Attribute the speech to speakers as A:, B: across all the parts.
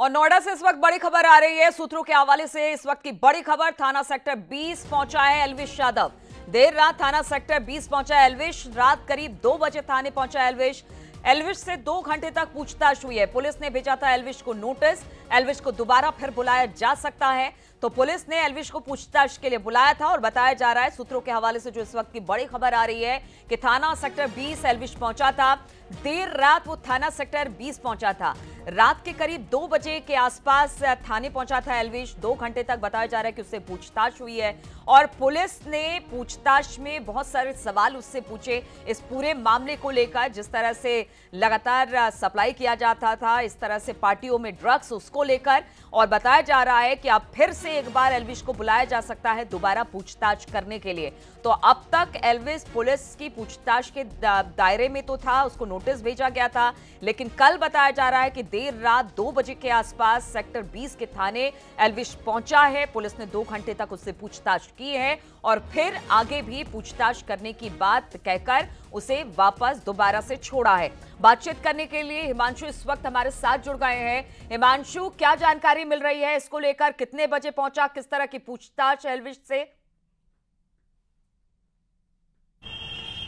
A: और नोएडा से इस वक्त बड़ी खबर आ रही है। सूत्रों के हवाले से इस वक्त की बड़ी खबर, थाना सेक्टर 20 पहुंचा है एल्विश यादव। देर रात थाना सेक्टर 20 पहुंचा एल्विश। रात करीब 2 बजे थाने पहुंचा एल्विश। एल्विश से 2 घंटे तक पूछताछ हुई है। पुलिस ने भेजा था एल्विश को नोटिस, एल्विश को दोबारा फिर बुलाया जा सकता है। तो पुलिस ने एल्विश को पूछताछ के लिए बुलाया था और बताया जा रहा है सूत्रों के हवाले से जो इस वक्त की बड़ी खबर आ रही है कि थाना सेक्टर 20 एल्विश पहुंचा था। देर रात वो थाना सेक्टर 20 पहुंचा था। रात के करीब 2 बजे के आसपास थाने पहुंचा था एल्विश। 2 घंटे तक बताया जा रहा है कि उससे पूछताछ हुई है और पुलिस ने पूछताछ में बहुत सारे सवाल उससे पूछे इस पूरे मामले को लेकर। जिस तरह से लगातार सप्लाई किया जाता था, इस तरह से पार्टियों में ड्रग्स, उसको लेकर। और बताया जा रहा है कि अब फिर से एक बार एल्विश को बुलाया जा सकता है दोबारा पूछताछ करने के लिए। तो अब तक एल्विश पुलिस की पूछताछ के दायरे में तो था, उसको नोटिस भेजा गया था, लेकिन कल बताया जा रहा है कि देर रात 2 बजे के आसपास सेक्टर 20 के थाने एल्विश पहुंचा है। पुलिस ने 2 घंटे तक उससे पूछताछ की है और फिर आगे भी पूछताछ करने की बात कहकर उसे वापस दोबारा से छोड़ा है। बातचीत करने के लिए हिमांशु इस वक्त हमारे साथ जुड़ गए हैं। हिमांशु, क्या जानकारी मिल रही है इसको लेकर? कितने बजे पहुंचा, किस तरह की पूछताछ एल्विश से?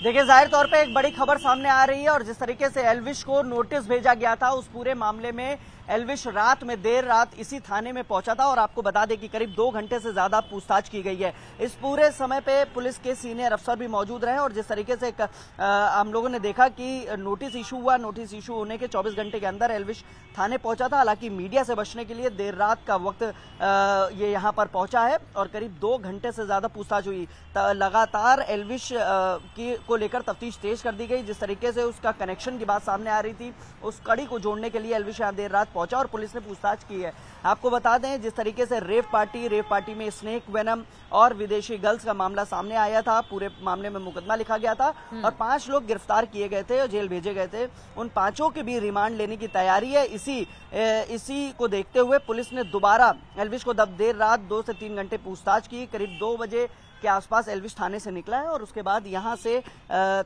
B: देखिए, जाहिर तौर पे एक बड़ी खबर सामने आ रही है और जिस तरीके से एल्विश को नोटिस भेजा गया था, उस पूरे मामले में एल्विश रात में देर रात इसी थाने में पहुंचा था और आपको बता दें कि करीब 2 घंटे से ज्यादा पूछताछ की गई है। इस पूरे समय पे पुलिस के सीनियर अफसर भी मौजूद रहे और जिस तरीके से हम लोगों ने देखा कि नोटिस इशू हुआ, नोटिस इशू होने के 24 घंटे के अंदर एल्विश थाने पहुंचा था। हालांकि मीडिया से बचने के लिए देर रात का वक्त ये यहाँ पर पहुंचा है और करीब 2 घंटे से ज्यादा पूछताछ हुई। लगातार एल्विश को लेकर तफ्तीश तेज कर दी गई। जिस तरीके से उसका कनेक्शन की बात सामने आ रही थी, उस कड़ी को जोड़ने के लिए एल्विश यहाँ देर रात पहुंचा और पुलिस ने पूछताछ की है। आपको बता दें, जिस तरीके से रेव पार्टी में स्नेक वेनम और विदेशी गर्ल्स का मामला सामने आया था, पूरे मामले में मुकदमा लिखा गया था और 5 लोग गिरफ्तार किए गए थे और जेल भेजे गए थे। उन 5 की भी रिमांड लेने की तैयारी है। इसी को देखते हुए पुलिस ने दोबारा एल्विश को देर रात 2 से 3 घंटे पूछताछ की। करीब 2 बजे के आसपास एल्विश थाने से निकला है और उसके बाद यहां से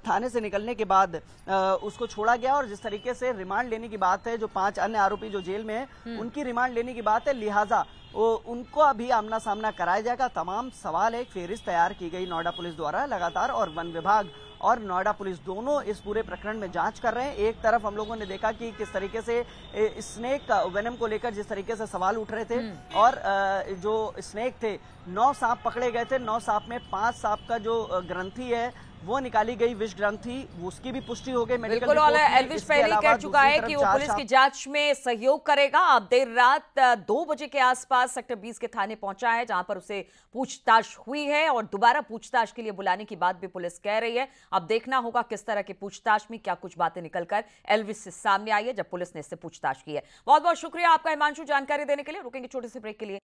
B: थाने से निकलने के बाद उसको छोड़ा गया। और जिस तरीके से रिमांड लेने की बात है, जो 5 अन्य आरोपी जो जेल में हैं, उनकी रिमांड लेने की बात है, लिहाजा उनको अभी आमना सामना कराया जाएगा। तमाम सवाल एक फेहरिस्त तैयार की गई नोएडा पुलिस द्वारा लगातार, और वन विभाग और नोएडा पुलिस दोनों इस पूरे प्रकरण में जांच कर रहे हैं। एक तरफ हम लोगों ने देखा कि किस तरीके से स्नेक वेनम को लेकर जिस तरीके से सवाल उठ रहे थे और जो स्नेक थे, 9 सांप पकड़े गए थे। 9 सांप में 5 सांप का जो ग्रंथि है वो निकाली गई, विष ग्रंथि, उसकी भी पुष्टि हो गई मेडिकल रिपोर्ट में।
A: एल्विश पहले ही कह चुका है कि वो पुलिस की जांच में सहयोग करेगा। अब देर रात 2 बजे के आसपास सेक्टर 20 के थाने पहुंचा है, जहां पर उसे पूछताछ हुई है और दोबारा पूछताछ के लिए बुलाने की बात भी पुलिस कह रही है। अब देखना होगा किस तरह की पूछताछ में क्या कुछ बातें निकलकर एल्विश से सामने आई है जब पुलिस ने इससे पूछताछ की है। बहुत बहुत शुक्रिया आपका हिमांशु, जानकारी देने के लिए। रुकेंगे छोटे से ब्रेक के लिए।